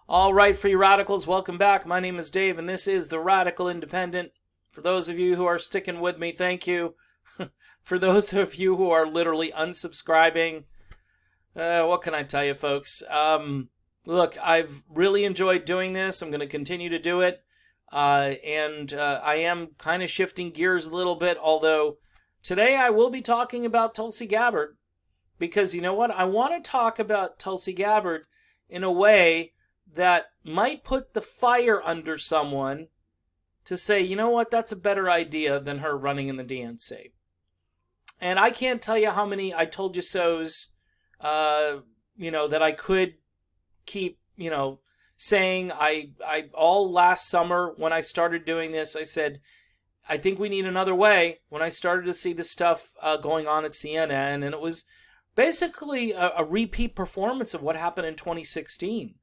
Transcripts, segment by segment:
All right, free radicals, welcome back. My name is Dave, and this is the Radical Independent. For those of you who are sticking with me, thank you. For those of you who are literally unsubscribing, what can I tell you, folks? Look, I've really enjoyed doing this. I'm going to continue to do it. And I am kind of shifting gears a little bit, although today I will be talking about Tulsi Gabbard. Because you know what? I want to talk about Tulsi Gabbard in a way that might put the fire under someone to say, you know what, that's a better idea than her running in the DNC. And I can't tell you how many I told you so's, that I could keep, saying. I all last summer when I started doing this, I said, I think we need another way. When I started to see this stuff going on at CNN, and it was basically a repeat performance of what happened in 2016.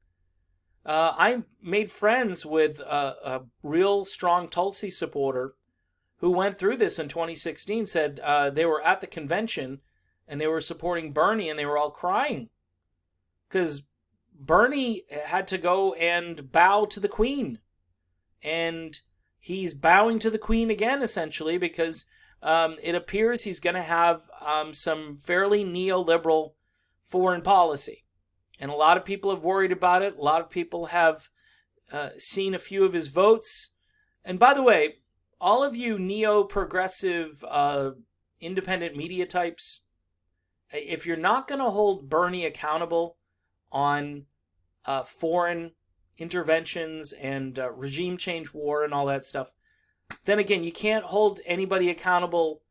I made friends with a real strong Tulsi supporter who went through this in 2016, said they were at the convention and they were supporting Bernie and they were all crying because Bernie had to go and bow to the Queen. And he's bowing to the Queen again, essentially, because it appears he's going to have some fairly neoliberal foreign policy. And a lot of people have worried about it. A lot of people have seen a few of his votes. And by the way, all of you neo-progressive independent media types, if you're not going to hold Bernie accountable on foreign interventions and regime change war and all that stuff, then again, you can't hold anybody accountable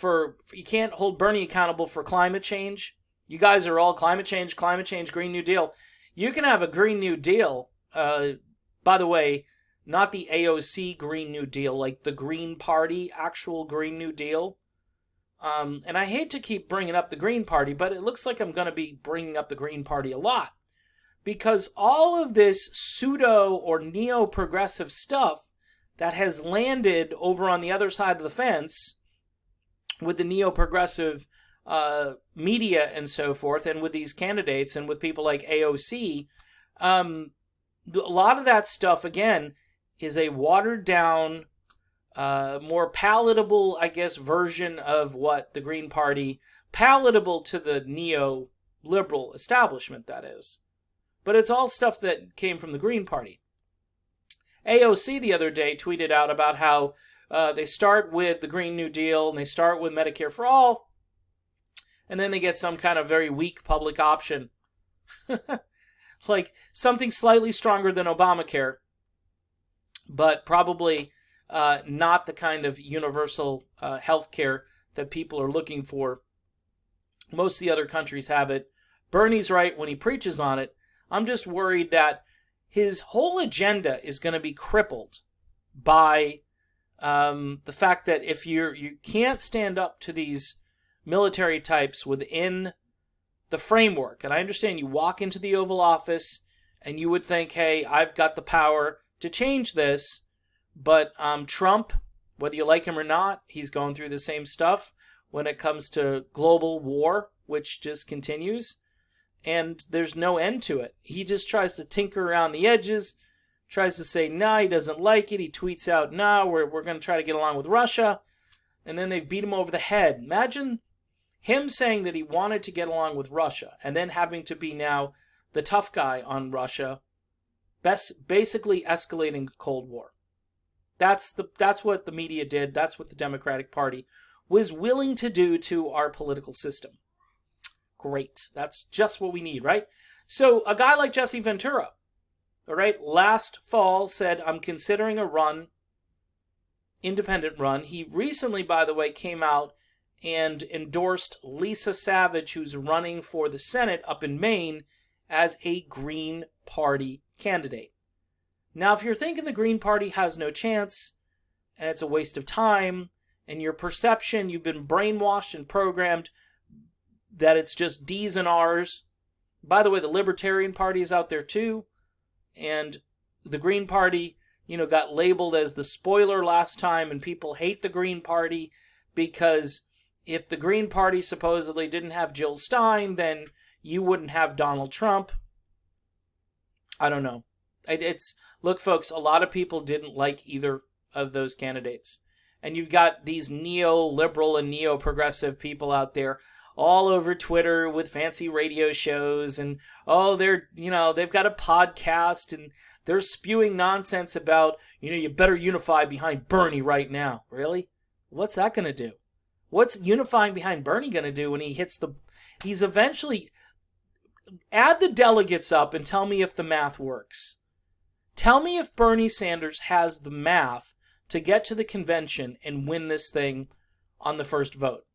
you can't hold Bernie accountable for climate change. You guys are all climate change, Green New Deal. You can have a Green New Deal, by the way, not the AOC Green New Deal, like the Green Party, actual Green New Deal. And I hate to keep bringing up the Green Party, but it looks like I'm going to be bringing up the Green Party a lot. Because all of this pseudo or neo-progressive stuff that has landed over on the other side of the fence with the neo-progressive media and so forth, and with these candidates and with people like AOC, a lot of that stuff, again, is a watered-down, more palatable, I guess, version of what the Green Party, palatable to the neo-liberal establishment, that is. But it's all stuff that came from the Green Party. AOC the other day tweeted out about how they start with the Green New Deal and they start with Medicare for All, and then they get some kind of very weak public option. Like something slightly stronger than Obamacare, but probably not the kind of universal health care that people are looking for. Most of the other countries have it. Bernie's right when he preaches on it. I'm just worried that his whole agenda is going to be crippled by the fact that if you can't stand up to these military types within the framework, and I understand you walk into the Oval Office and you would think, hey, I've got the power to change this, but Trump, whether you like him or not, he's going through the same stuff when it comes to global war, which just continues. And there's no end to it. He just tries to tinker around the edges, tries to say, nah, he doesn't like it. He tweets out, nah, we're going to try to get along with Russia. And then they beat him over the head. Imagine him saying that he wanted to get along with Russia and then having to be now the tough guy on Russia, basically escalating Cold War. That's what the media did. That's what the Democratic Party was willing to do to our political system. Great. That's just what we need, right? So a guy like Jesse Ventura, all right, last fall said, I'm considering a run, independent run. He recently, by the way, came out and endorsed Lisa Savage, who's running for the Senate up in Maine, as a Green Party candidate. Now, if you're thinking the Green Party has no chance, and it's a waste of time, and your perception, you've been brainwashed and programmed that it's just D's and R's. By the way, the Libertarian Party is out there too, and the Green Party, got labeled as the spoiler last time, and people hate the Green Party because if the Green Party supposedly didn't have Jill Stein, then you wouldn't have Donald Trump. I don't know. Look, folks, a lot of people didn't like either of those candidates. And you've got these neo-liberal and neo-progressive people out there all over Twitter with fancy radio shows, and they've got a podcast, and they're spewing nonsense about, you better unify behind Bernie right now. Really? What's that going to do? What's unifying behind Bernie going to do when he's eventually... Add the delegates up and tell me if the math works. Tell me if Bernie Sanders has the math to get to the convention and win this thing on the first vote.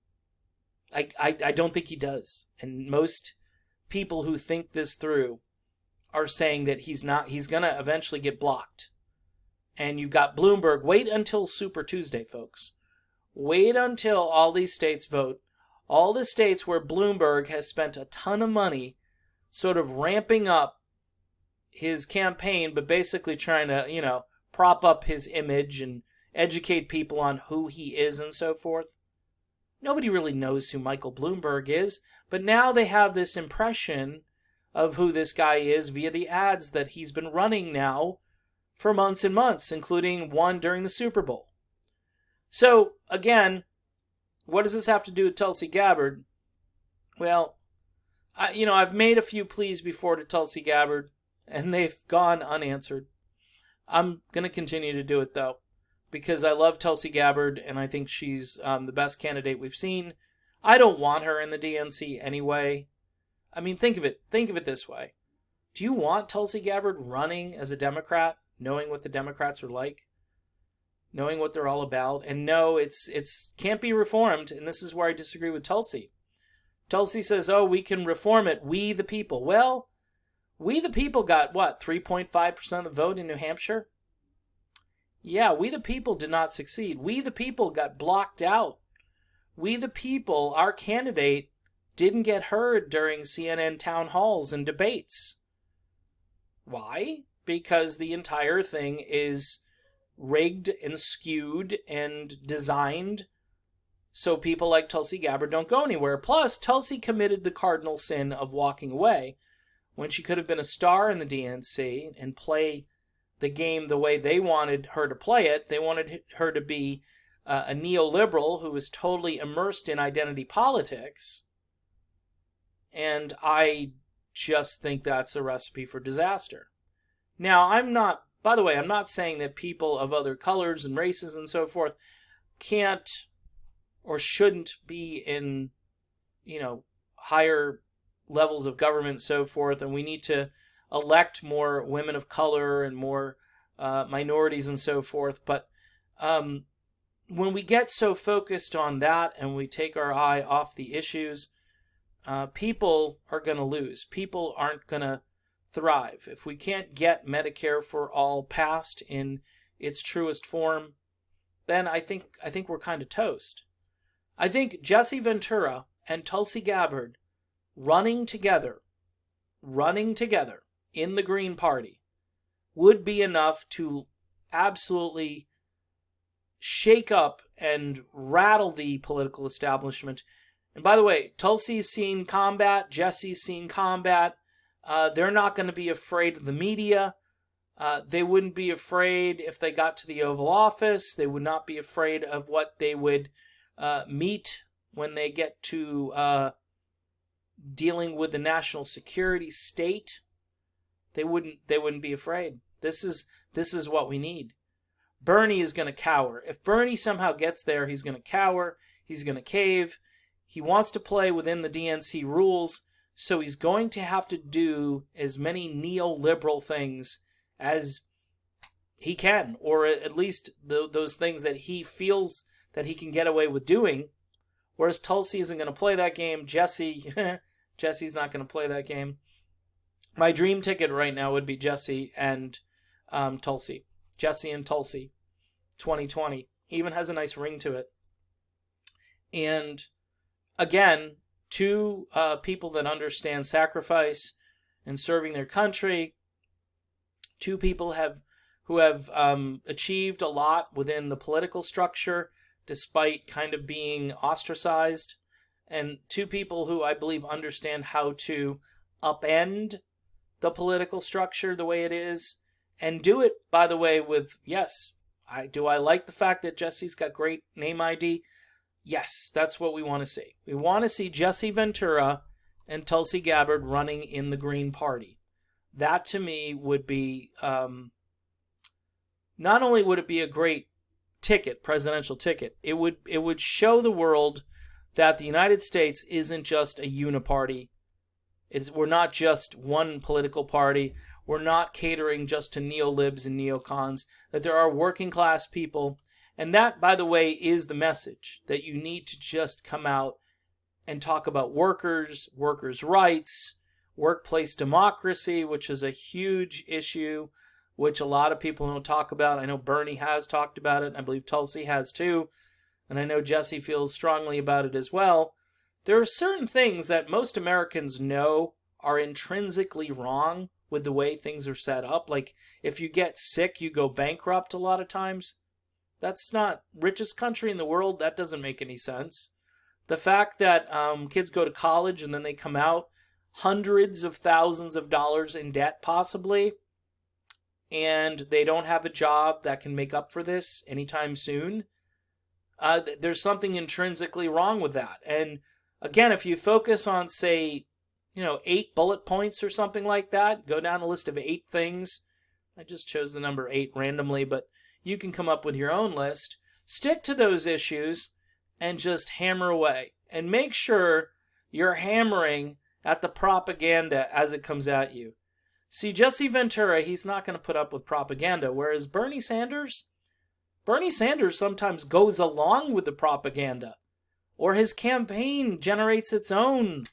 I don't think he does. And most people who think this through are saying that he's going to eventually get blocked. And you've got Bloomberg. Wait until Super Tuesday, folks. Wait until all these states vote. All the states where Bloomberg has spent a ton of money sort of ramping up his campaign, but basically trying to, prop up his image and educate people on who he is and so forth. Nobody really knows who Michael Bloomberg is, but now they have this impression of who this guy is via the ads that he's been running now for months and months, including one during the Super Bowl. So, again, what does this have to do with Tulsi Gabbard? Well, I've made a few pleas before to Tulsi Gabbard, and they've gone unanswered. I'm going to continue to do it, though, because I love Tulsi Gabbard, and I think she's the best candidate we've seen. I don't want her in the DNC anyway. I mean, think of it this way. Do you want Tulsi Gabbard running as a Democrat, knowing what the Democrats are like? Knowing what they're all about? And no, it's can't be reformed, and this is where I disagree with Tulsi. Tulsi says, we can reform it, we the people. Well, we the people got, 3.5% of the vote in New Hampshire? Yeah, we the people did not succeed. We the people got blocked out. We the people, our candidate, didn't get heard during CNN town halls and debates. Why? Because the entire thing is rigged and skewed and designed so people like Tulsi Gabbard don't go anywhere. Plus, Tulsi committed the cardinal sin of walking away when she could have been a star in the DNC and play the game the way they wanted her to play it. They wanted her to be a neoliberal who was totally immersed in identity politics. And I just think that's a recipe for disaster. Now, I'm not saying that people of other colors and races and so forth can't or shouldn't be in, higher levels of government and so forth, and we need to elect more women of color and more minorities and so forth. But when we get so focused on that and we take our eye off the issues, people are going to lose. People aren't going to thrive. If we can't get Medicare for all passed in its truest form, then I think we're kind of toast. I think Jesse Ventura and Tulsi Gabbard running together in the Green Party would be enough to absolutely shake up and rattle the political establishment. And by the way, Tulsi's seen combat, Jesse's seen combat. They're not going to be afraid of the media. They wouldn't be afraid if they got to the Oval Office. They would not be afraid of what they would meet when they get to dealing with the national security state. They wouldn't be afraid. This is what we need. Bernie is going to cower. If Bernie somehow gets there, he's going to cower. He's going to cave. He wants to play within the DNC rules, so he's going to have to do as many neoliberal things as he can, or at least those things that he feels that he can get away with doing. Whereas Tulsi isn't going to play that game. Jesse's not going to play that game. My dream ticket right now would be Jesse and Tulsi. Jesse and Tulsi, 2020. Even has a nice ring to it. And again, two people that understand sacrifice and serving their country. Two people who have achieved a lot within the political structure, despite kind of being ostracized. And two people who I believe understand how to upend the political structure the way it is, and do it, by the way, with, yes, I like the fact that Jesse's got great name ID? Yes, that's what we want to see. We want to see Jesse Ventura and Tulsi Gabbard running in the Green Party. That, to me, would be, not only would it be a great ticket, presidential ticket, it would show the world that the United States isn't just a uniparty. We're not just one political party. We're not catering just to neolibs and neocons, that there are working class people. And that, by the way, is the message, that you need to just come out and talk about workers' rights, workplace democracy, which is a huge issue, which a lot of people don't talk about. I know Bernie has talked about it, and I believe Tulsi has too, and I know Jesse feels strongly about it as well. There are certain things that most Americans know are intrinsically wrong with the way things are set up. Like, if you get sick, you go bankrupt a lot of times. That's not richest country in the world. That doesn't make any sense. The fact that kids go to college and then they come out hundreds of thousands of dollars in debt possibly, and they don't have a job that can make up for this anytime soon, there's something intrinsically wrong with that. And again, if you focus on, say, 8 bullet points or something like that, go down a list of 8 things. I just chose the number 8 randomly, but you can come up with your own list. Stick to those issues and just hammer away. And make sure you're hammering at the propaganda as it comes at you. See, Jesse Ventura, he's not going to put up with propaganda, whereas Bernie Sanders sometimes goes along with the propaganda, or his campaign generates its own.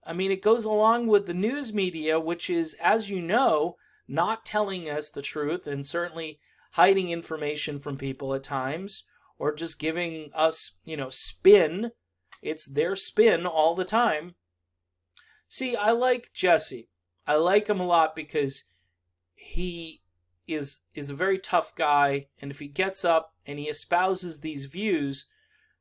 I mean, it goes along with the news media, which is, as you know, not telling us the truth and certainly hiding information from people at times, or just giving us, spin. It's their spin all the time. See, I like Jesse. I like him a lot because he is a very tough guy, and if he gets up and he espouses these views,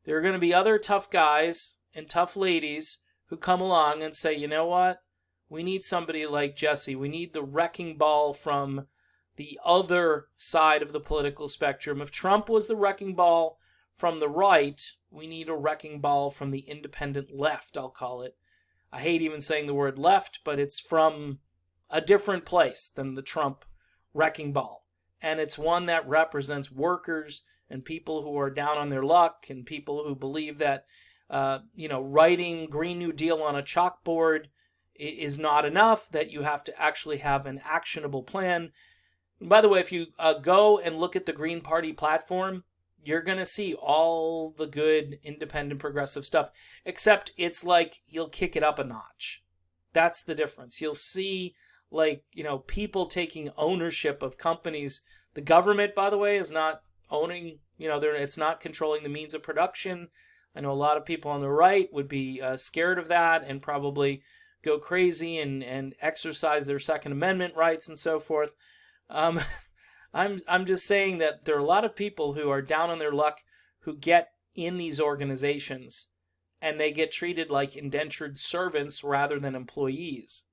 there are going to be other tough guys and tough ladies who come along and say, you know what? We need somebody like Jesse. We need the wrecking ball from the other side of the political spectrum. If Trump was the wrecking ball from the right, we need a wrecking ball from the independent left, I'll call it. I hate even saying the word left, but it's from a different place than the Trump wrecking ball. And it's one that represents workers and people who are down on their luck and people who believe that, writing Green New Deal on a chalkboard is not enough, that you have to actually have an actionable plan. And by the way, if you go and look at the Green Party platform, you're going to see all the good independent progressive stuff, except it's like you'll kick it up a notch. That's the difference. You'll see, people taking ownership of companies. The government, by the way, is not owning, it's not controlling the means of production. I know a lot of people on the right would be scared of that and probably go crazy and exercise their Second Amendment rights and so forth. I'm just saying that there are a lot of people who are down on their luck who get in these organizations and they get treated like indentured servants rather than employees.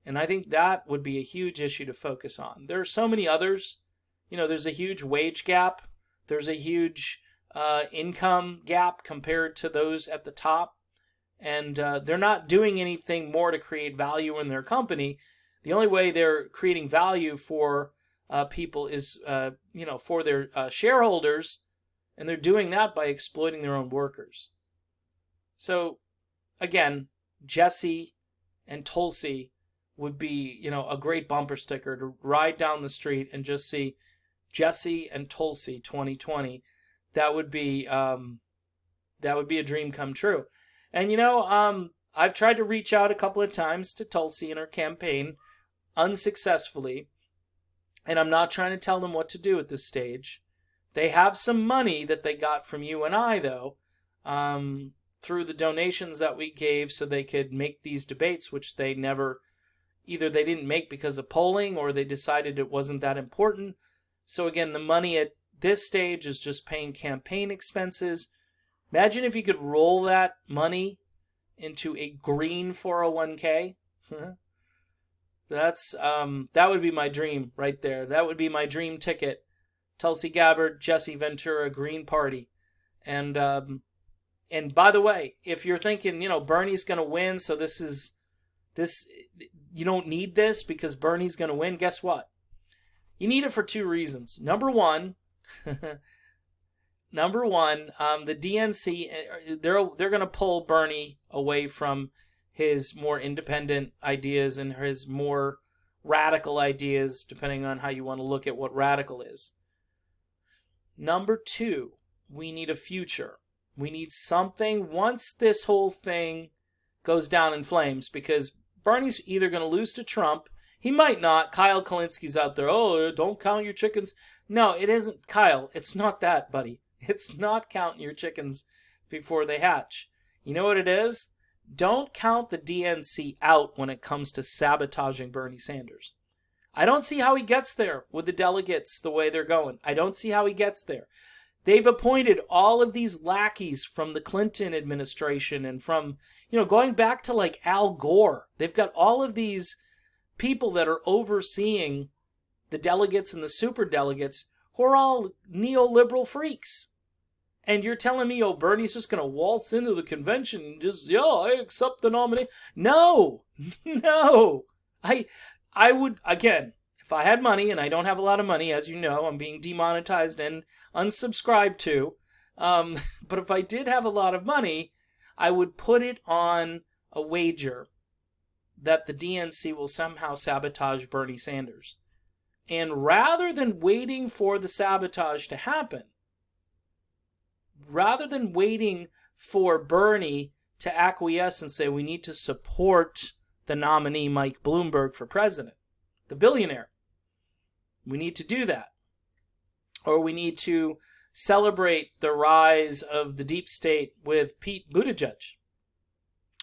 And I think that would be a huge issue to focus on. There are so many others. There's a huge wage gap. There's a huge income gap compared to those at the top. And they're not doing anything more to create value in their company. The only way they're creating value for people is, for their shareholders, and they're doing that by exploiting their own workers. So, again, Jesse and Tulsi would be, a great bumper sticker to ride down the street and just see Jesse and Tulsi 2020. That would be a dream come true. And, I've tried to reach out a couple of times to Tulsi in her campaign, unsuccessfully. And I'm not trying to tell them what to do at this stage. They have some money that they got from you and I, though, through the donations that we gave so they could make these debates, which they never, either they didn't make because of polling or they decided it wasn't that important. So again, the money at this stage is just paying campaign expenses. Imagine if you could roll that money into a green 401k. That's that would be my dream right there. That would be my dream ticket. Tulsi Gabbard, Jesse Ventura, Green Party. And by the way, if you're thinking, Bernie's going to win, so this you don't need this because Bernie's going to win, guess what? You need it for two reasons. Number one, the DNC, they're going to pull Bernie away from his more independent ideas and his more radical ideas, depending on how you want to look at what radical is. Number two, we need a future. We need something once this whole thing goes down in flames, because Bernie's either going to lose to Trump. He might not. Kyle Kalinski's out there. Oh, don't count your chickens. No, it isn't, Kyle. It's not that, buddy. It's not counting your chickens before they hatch. You know what it is? Don't count the DNC out when it comes to sabotaging Bernie Sanders. I don't see how he gets there with the delegates the way they're going. I don't see how he gets there. They've appointed all of these lackeys from the Clinton administration and from, going back to like Al Gore. They've got all of these people that are overseeing the delegates and the superdelegates who are all neoliberal freaks. And you're telling me, Bernie's just going to waltz into the convention and just, I accept the nomination. No. I would, again, if I had money, and I don't have a lot of money, as you know, I'm being demonetized and unsubscribed to. But if I did have a lot of money, I would put it on a wager that the DNC will somehow sabotage Bernie Sanders. And rather than waiting for the sabotage to happen, rather than waiting for Bernie to acquiesce and say we need to support the nominee Mike Bloomberg for president, the billionaire, we need to do that. Or we need to celebrate the rise of the deep state with Pete Buttigieg.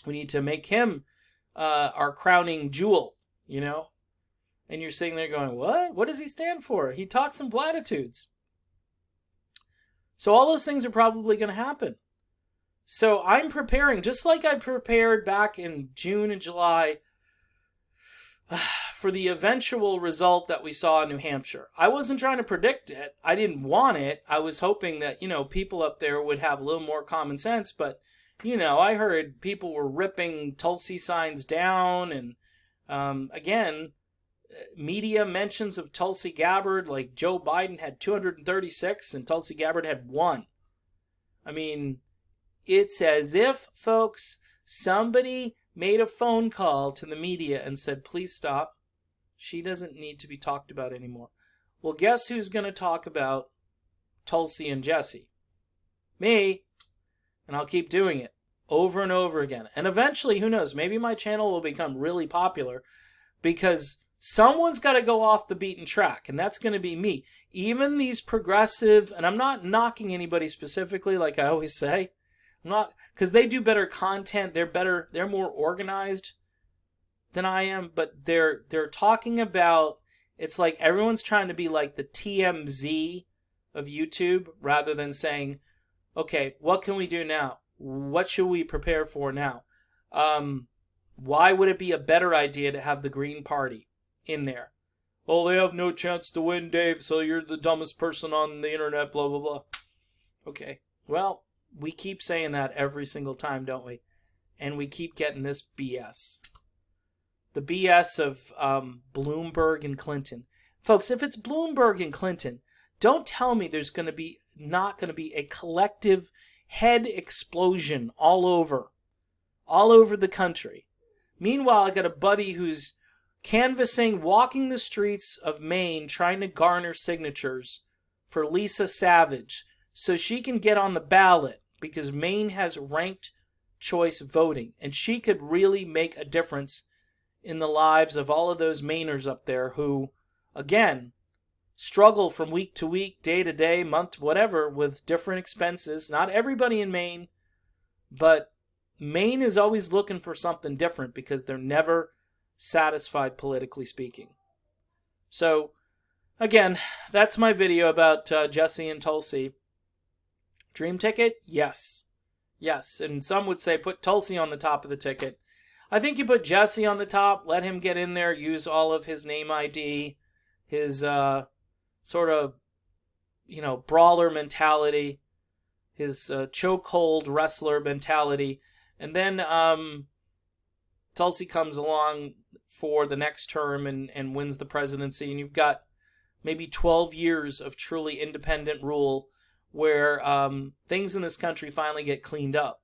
We need to make him our crowning jewel, And you're sitting there going, what? What does he stand for? He talks in platitudes. So all those things are probably going to happen. So I'm preparing, just like I prepared back in June and July for the eventual result that we saw in New Hampshire. I wasn't trying to predict it. I didn't want it. I was hoping that, people up there would have a little more common sense. But, I heard people were ripping Tulsi signs down. And, again, media mentions of Tulsi Gabbard, like Joe Biden had 236 and Tulsi Gabbard had 1. I mean, it's as if, folks, somebody made a phone call to the media and said, please stop. She doesn't need to be talked about anymore. Well, guess who's going to talk about Tulsi and Jesse? Me. And I'll keep doing it over and over again. And eventually, who knows, maybe my channel will become really popular because someone's got to go off the beaten track, and that's going to be me. Even these progressive, and I'm not knocking anybody specifically like I always say. I'm not, because they do better content, they're more organized than I am, but they're talking about, it's like everyone's trying to be like the TMZ of YouTube rather than saying, okay, what can we do now? What should we prepare for now? Why would it be a better idea to have the Green Party in there? Oh, they have no chance to win, Dave, so you're the dumbest person on the internet, blah, blah, blah. Okay, well, we keep saying that every single time, don't we? And we keep getting this BS. The BS of Bloomberg and Clinton. Folks, if it's Bloomberg and Clinton, don't tell me there's not going to be a collective head explosion all over the country. Meanwhile, I got a buddy who's canvassing, walking the streets of Maine, trying to garner signatures for Lisa Savage so she can get on the ballot because Maine has ranked choice voting. And she could really make a difference in the lives of all of those Mainers up there who, again, struggle from week to week, day to day, month, whatever, with different expenses. Not everybody in Maine, but Maine is always looking for something different because they're never satisfied politically speaking. So, again, that's my video about Jesse and Tulsi. Dream ticket? Yes. Yes. And some would say put Tulsi on the top of the ticket. I think you put Jesse on the top, let him get in there, use all of his name ID, his sort of, brawler mentality, his chokehold wrestler mentality, and then Tulsi comes along for the next term and wins the presidency, and you've got maybe 12 years of truly independent rule where things in this country finally get cleaned up.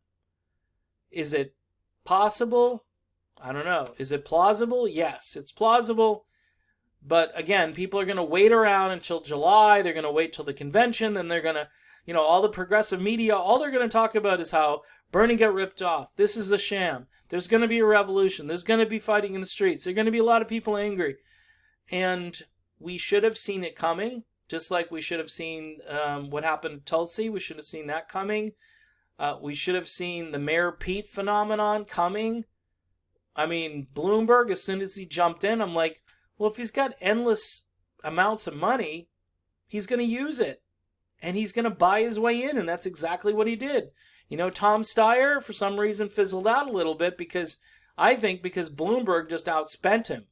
Is it possible? I don't know. Is it plausible? Yes, it's plausible. But again, people are going to wait around until July. They're going to wait till the convention. Then they're going to, all the progressive media, all they're going to talk about is how Bernie got ripped off. This is a sham. There's going to be a revolution. There's going to be fighting in the streets. There's going to be a lot of people angry. And we should have seen it coming, just like we should have seen what happened to Tulsi. We should have seen that coming. We should have seen the Mayor Pete phenomenon coming. I mean, Bloomberg, as soon as he jumped in, I'm like, well, if he's got endless amounts of money, he's going to use it. And he's going to buy his way in, and that's exactly what he did. Tom Steyer, for some reason, fizzled out a little bit because Bloomberg just outspent him.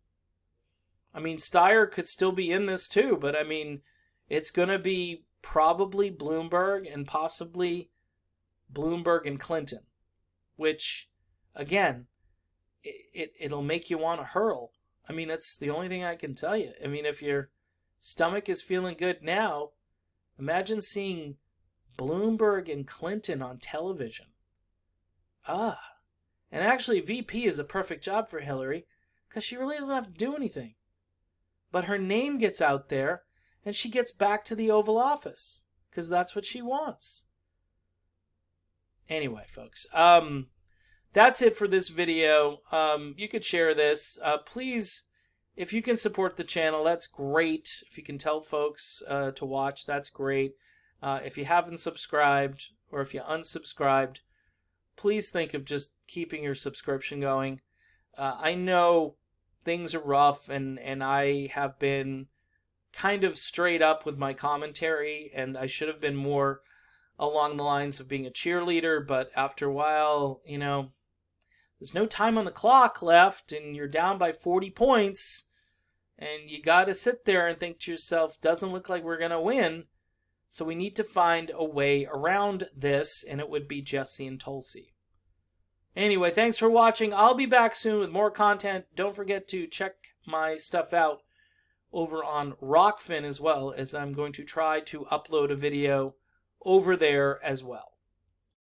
I mean, Steyer could still be in this too, but I mean, it's going to be probably Bloomberg and possibly Bloomberg and Clinton, which, again, it'll make you want to hurl. I mean, that's the only thing I can tell you. I mean, if your stomach is feeling good now, imagine seeing Bloomberg and Clinton on television. And actually, VP is a perfect job for Hillary because she really doesn't have to do anything. But her name gets out there and she gets back to the Oval Office because that's what she wants. Anyway, folks, that's it for this video. You could share this. Please, if you can support the channel, that's great. If you can tell folks to watch, that's great. If you haven't subscribed or if you unsubscribed, please think of just keeping your subscription going. I know things are rough, and I have been kind of straight up with my commentary, and I should have been more along the lines of being a cheerleader, but after a while, there's no time on the clock left, and you're down by 40 points, and you got to sit there and think to yourself, doesn't look like we're going to win, so we need to find a way around this, and it would be Jesse and Tulsi. Anyway, thanks for watching. I'll be back soon with more content. Don't forget to check my stuff out over on Rockfin as well, as I'm going to try to upload a video over there as well.